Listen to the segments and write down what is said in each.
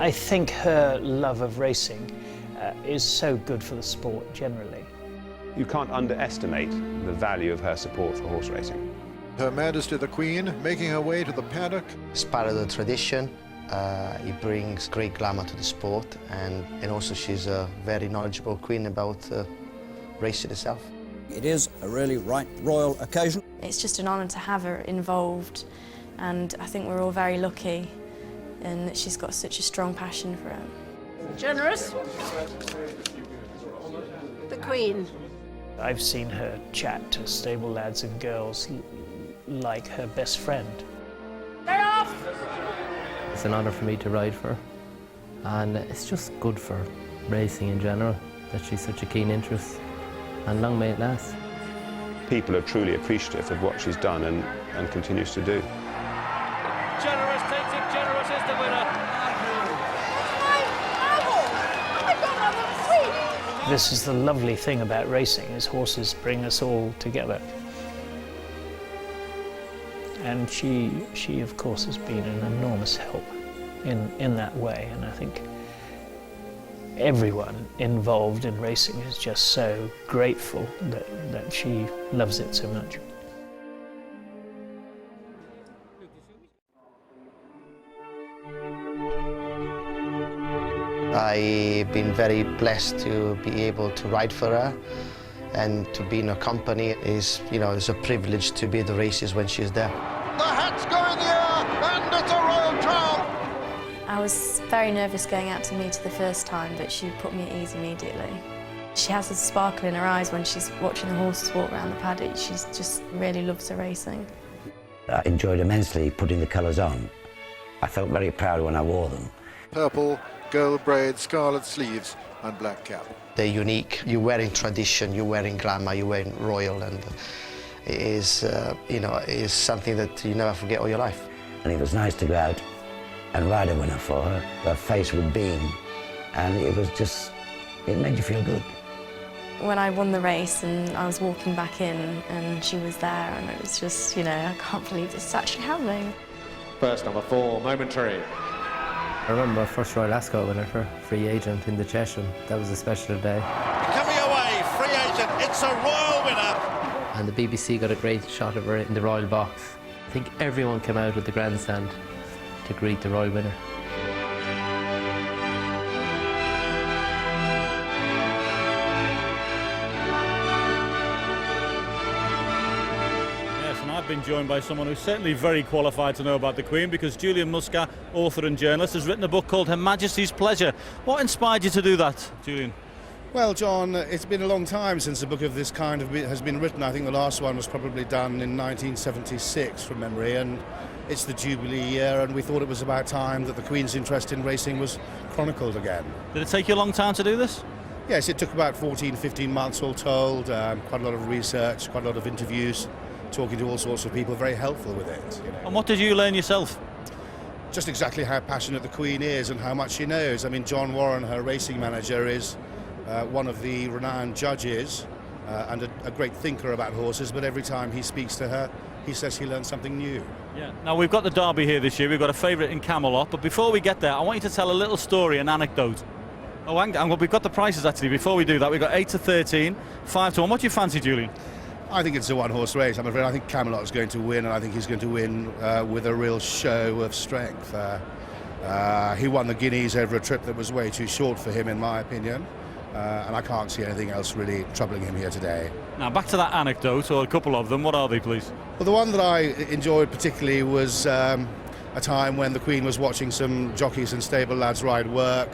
I think her love of racing is so good for the sport generally. You can't underestimate the value of her support for horse racing. Her Majesty the Queen making her way to the paddock. It's part of the tradition. It brings great glamour to the sport, and also she's a very knowledgeable queen about racing itself. It is a really royal occasion. It's just an honour to have her involved, and I think we're all very lucky in that she's got such a strong passion for it. Generous. The Queen. I've seen her chat to stable lads and girls like her best friend. Get off! It's an honour for me to ride for her, and it's just good for racing in general that she's such a keen interest, and long may it last. People are truly appreciative of what she's done and continues to do. Generous takes it, Generous is the winner. This is the lovely thing about racing, is horses bring us all together. And she of course has been an enormous help in that way, and I think everyone involved in racing is just so grateful that she loves it so much. I've been very blessed to be able to ride for her, and to be in her company is, it's a privilege to be at the races when she's there. The hats go in the air, and it's a royal crown. I was very nervous going out to meet her the first time, but she put me at ease immediately. She has a sparkle in her eyes when she's watching the horses walk around the paddock. She just really loves her racing. I enjoyed immensely putting the colours on. I felt very proud when I wore them. Purple, gold braid, scarlet sleeves, and black cap. They're unique. You're wearing tradition, you're wearing glamour, you're wearing royal, and it is, is something that you never forget all your life. And it was nice to go out and ride a winner for her. Her face would beam, and it was just, it made you feel good. When I won the race and I was walking back in and she was there, and it was just, I can't believe this is actually happening. First number 4, Momentary. I remember our first Royal Ascot winner for free agent in the Chesham. That was a special day. Coming away, free agent, it's a royal winner. And the BBC got a great shot of her in the Royal Box. I think everyone came out with the grandstand to greet the Royal winner. I've been joined by someone who's certainly very qualified to know about the Queen, because Julian Muscat, author and journalist, has written a book called Her Majesty's Pleasure. What inspired you to do that, Julian? Well, John, it's been a long time since a book of this kind has been written. I think the last one was probably done in 1976 from memory, and it's the Jubilee year, and we thought it was about time that the Queen's interest in racing was chronicled again. Did it take you a long time to do this? Yes, it took about 14, 15 months all told, quite a lot of research, quite a lot of interviews, talking to all sorts of people, very helpful with it. And what did you learn yourself? Just exactly how passionate the Queen is and how much she knows. I mean, John Warren, her racing manager, is one of the renowned judges and a great thinker about horses, but every time he speaks to her, he says he learns something new. Yeah. Now, we've got the Derby here this year, we've got a favourite in Camelot, but before we get there, I want you to tell a little story, an anecdote. Oh, and we've got the prices actually. Before we do that, we've got 8 to 13, 5 to 1. What do you fancy, Julian? I think it's a one-horse race. I'm afraid I think Camelot is going to win, and I think he's going to win with a real show of strength. He won the Guineas over a trip that was way too short for him, in my opinion, and I can't see anything else really troubling him here today. Now, back to that anecdote, or a couple of them. What are they, please? Well, the one that I enjoyed particularly was a time when the Queen was watching some jockeys and stable lads ride work,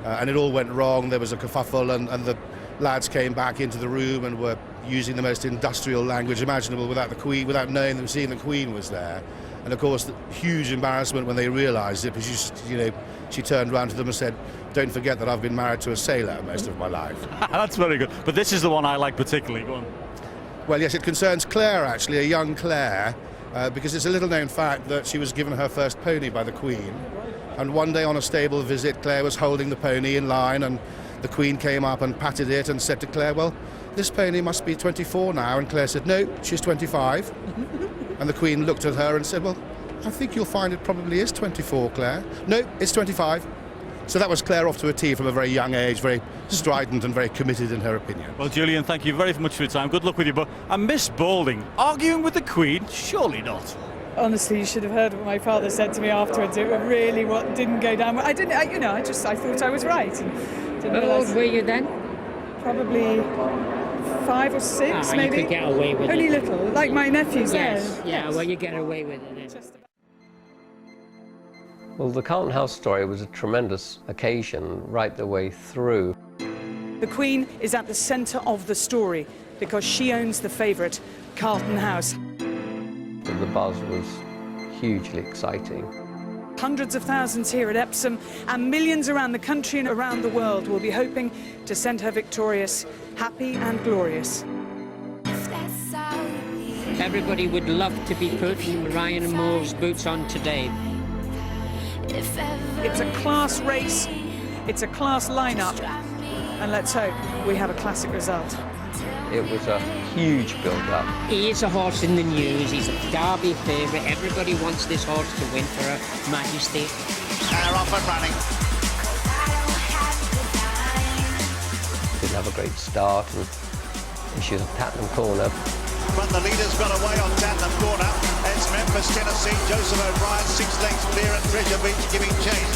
and it all went wrong. There was a kerfuffle, and the lads came back into the room and were using the most industrial language imaginable without the Queen, without knowing them, seeing the Queen was there. And of course, the huge embarrassment when they realised it, because she turned around to them and said, "Don't forget that I've been married to a sailor most of my life." That's very good. But this is the one I like particularly. Go on. Well, yes, it concerns Claire, actually, a young Claire, because it's a little-known fact that she was given her first pony by the Queen. And one day on a stable visit, Claire was holding the pony in line, and the Queen came up and patted it and said to Claire, "Well, this pony must be 24 now." And Claire said, "No, she's 25. And the Queen looked at her and said, "Well, I think you'll find it probably is 24, Claire." "No, it's 25. So that was Claire off to a tee from a very young age, very strident and very committed in her opinion. Well, Julian, thank you very much for your time. Good luck with you. But and Miss Balding arguing with the Queen? Surely not. Honestly, you should have heard what my father said to me afterwards. It really didn't go down. I didn't, I thought I was right. How old were you then? Probably 5 or 6, maybe. You could get away with Only it. little, like my nephews. Yes, there. yeah, well, you get away with it. Well, the Carlton House story was a tremendous occasion right the way through. The Queen is at the centre of the story because she owns the favourite, Carlton House. The buzz was hugely exciting. Hundreds of thousands here at Epsom and millions around the country and around the world will be hoping to send her victorious, happy and glorious. Everybody would love to be putting Ryan Moore's boots on today. It's a class race, it's a class lineup, and let's hope we have a classic result. It was a huge build-up. He is a horse in the news, he's a Derby favourite, everybody wants this horse to win for Her Majesty. They're off and running. Didn't have a great start, and she was at Tattenham Corner. But the leader's got away on Tattenham Corner. It's Memphis, Tennessee, Joseph O'Brien, 6 lengths clear, and Treasure Beach giving chase.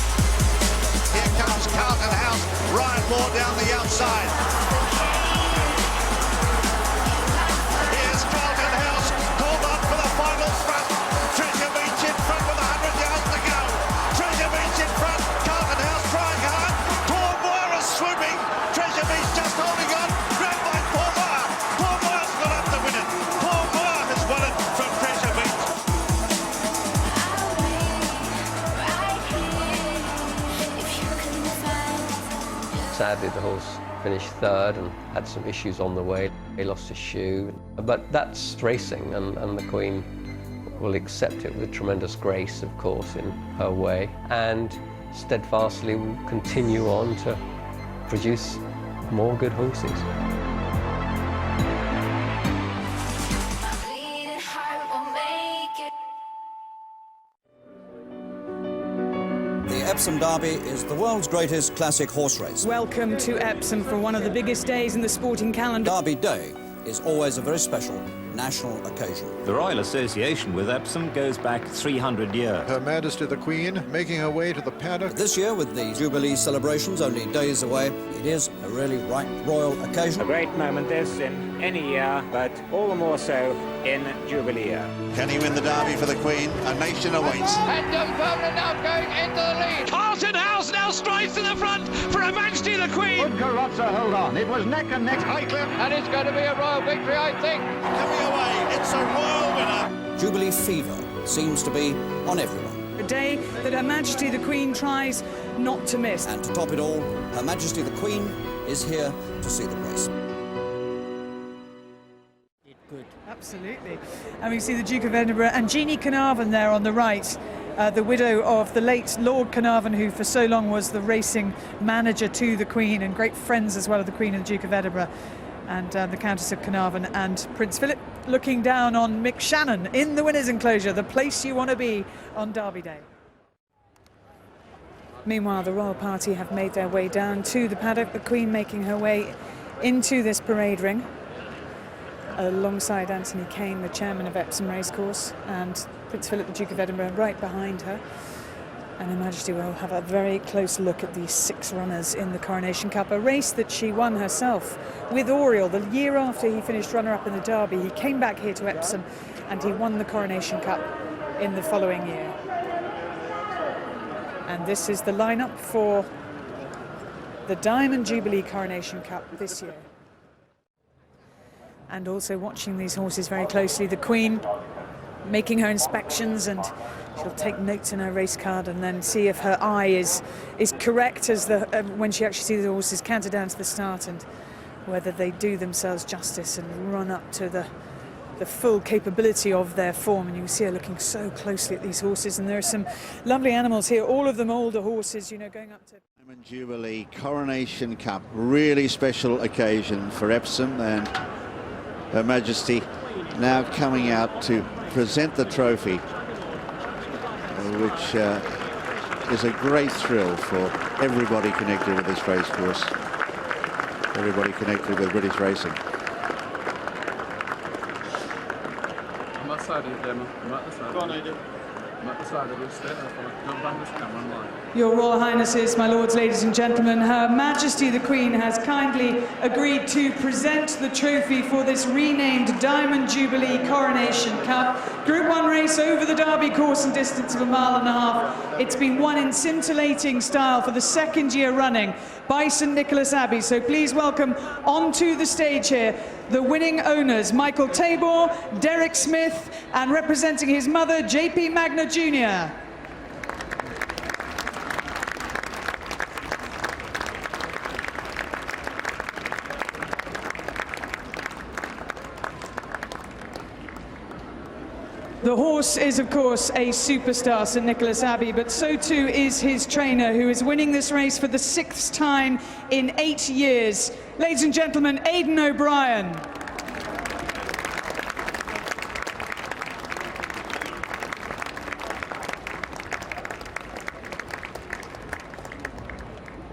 Here comes Carlton House, Ryan Moore down the outside. Here's Carlton House, called on for the final thrust. Treasure Beach in front with 100 yards to go. Treasure Beach in front, Carlton House trying hard. Paul Moore is swooping. Treasure Beach just holding on, grabbed by Paul Moore. Paul Moore's got up to win it. Paul Moore has won it from Treasure Beach. Sadly, the horse finished third and had some issues on the way. He lost his shoe. But that's racing, and the Queen will accept it with tremendous grace, of course, in her way, and steadfastly will continue on to produce more good horses. The Epsom Derby is the world's greatest classic horse race. Welcome to Epsom for one of the biggest days in the sporting calendar. Derby Day is always a very special national occasion. The Royal Association with Epsom goes back 300 years. Her Majesty the Queen making her way to the paddock. This year, with the Jubilee celebrations only days away, it is a really right royal occasion. A great moment this in any year, but all the more so in Jubilee year. Can he win the Derby for the Queen? A nation awaits. And Dunfermline now going into the lead. Carlton House now strides to the front for Her Majesty the Queen. Would Carrozza hold on? It was neck and neck. Highcliffe. And it's going to be a royal victory, I think. Coming away, it's a royal winner. Jubilee fever seems to be on everyone. A day that Her Majesty the Queen tries not to miss. And to top it all, Her Majesty the Queen is here to see the race. Good. Absolutely. And we see the Duke of Edinburgh and Jeannie Carnarvon there on the right, the widow of the late Lord Carnarvon, who for so long was the racing manager to the Queen and great friends as well of the Queen and the Duke of Edinburgh, and the Countess of Carnarvon and Prince Philip looking down on Mick Shannon in the winner's enclosure, the place you want to be on Derby Day. Meanwhile, the royal party have made their way down to the paddock, the Queen making her way into this parade ring, alongside Anthony Kane, the chairman of Epsom Racecourse, and Prince Philip, the Duke of Edinburgh, right behind her. And Her Majesty will have a very close look at these 6 runners in the Coronation Cup, a race that she won herself with Oriel. The year after he finished runner-up in the Derby, he came back here to Epsom and he won the Coronation Cup in the following year. And this is the lineup for the Diamond Jubilee Coronation Cup this year. And also watching these horses very closely, the Queen making her inspections, and she'll take notes in her race card and then see if her eye is correct as when she actually sees the horses canter down to the start, and whether they do themselves justice and run up to the full capability of their form. And you can see her looking so closely at these horses, and there are some lovely animals here, all of them older horses, you know, going up to Diamond Jubilee Coronation Cup, really special occasion for Epsom, and Her Majesty now coming out to present the trophy, which is a great thrill for everybody connected with this racecourse, everybody connected with British racing. I'm outside of the demo. I'm at the side. Go on, Aidan. I'm at the side of the state. Don't bang this camera online. Your Royal Highnesses, my lords, ladies and gentlemen, Her Majesty the Queen has kindly agreed to present the trophy for this renamed Diamond Jubilee Coronation Cup. Group 1 race over the Derby course and distance of 1.5 miles. It's been won in scintillating style for the second year running by St Nicholas Abbey. So please welcome onto the stage here the winning owners, Michael Tabor, Derek Smith, and representing his mother, JP Magna Jr. The horse is, of course, a superstar, St Nicholas Abbey, but so too is his trainer, who is winning this race for the 6th time in 8 years. Ladies and gentlemen, Aidan O'Brien.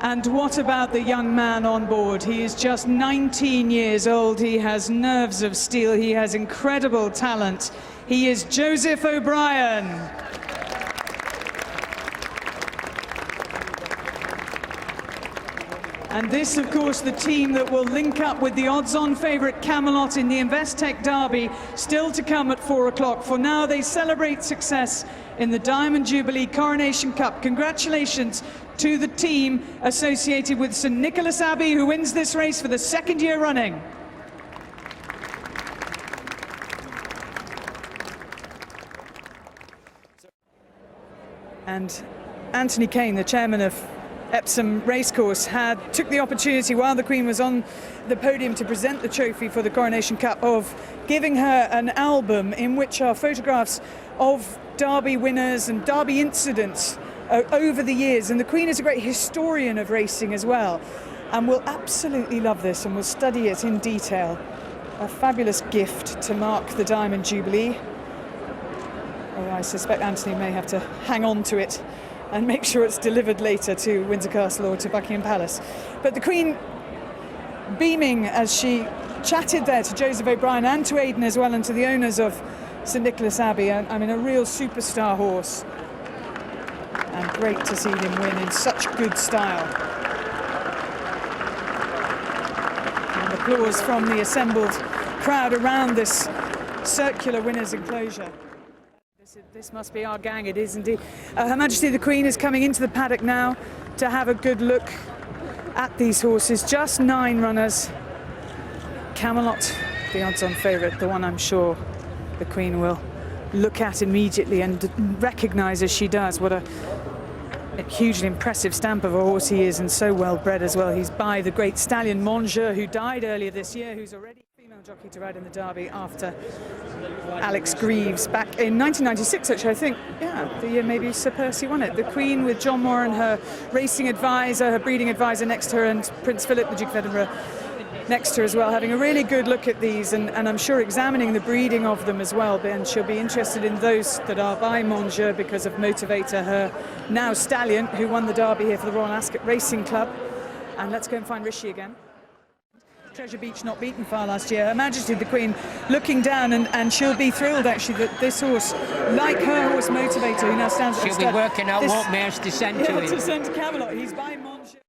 And what about the young man on board? He is just 19 years old. He has nerves of steel. He has incredible talent. He is Joseph O'Brien. And this, of course, the team that will link up with the odds-on favourite Camelot in the Investec Derby, still to come at 4 o'clock. For now, they celebrate success in the Diamond Jubilee Coronation Cup. Congratulations to the team associated with St Nicholas Abbey, who wins this race for the 2nd year running. And Anthony Kane, the chairman of Epsom Racecourse, took the opportunity while the Queen was on the podium to present the trophy for the Coronation Cup of giving her an album in which are photographs of Derby winners and Derby incidents over the years. And the Queen is a great historian of racing as well, and will absolutely love this and will study it in detail. A fabulous gift to mark the Diamond Jubilee. Oh, I suspect Anthony may have to hang on to it and make sure it's delivered later to Windsor Castle or to Buckingham Palace. But the Queen, beaming as she chatted there to Joseph O'Brien and to Aidan as well, and to the owners of St Nicholas Abbey. I mean, a real superstar horse. And great to see him win in such good style. And applause from the assembled crowd around this circular winners' enclosure. This must be our gang, it is indeed. Her Majesty the Queen is coming into the paddock now to have a good look at these horses. Just 9 runners. Camelot, the odds-on favourite, the one I'm sure the Queen will look at immediately and recognise as she does what a hugely impressive stamp of a horse he is, and so well bred as well. He's by the great stallion Mongeur, who died earlier this year, who's already a female jockey to ride in the Derby after Alex Greaves back in 1996, actually, I think, yeah, the year maybe Sir Percy won it. The Queen with John Moore and her racing advisor, her breeding advisor next to her, and Prince Philip, the Duke of Edinburgh, next to her as well, having a really good look at these, and I'm sure examining the breeding of them as well. And she'll be interested in those that are by Mongeur because of Motivator, her now stallion, who won the Derby here for the Royal Ascot Racing Club. And let's go and find Rishi again. Treasure Beach not beaten far last year. Her Majesty the Queen looking down, and she'll be thrilled actually that this horse, like her horse Motivator, who now stands at the she'll be working out what mares to send to him. To send to Camelot. He's by Mongeur.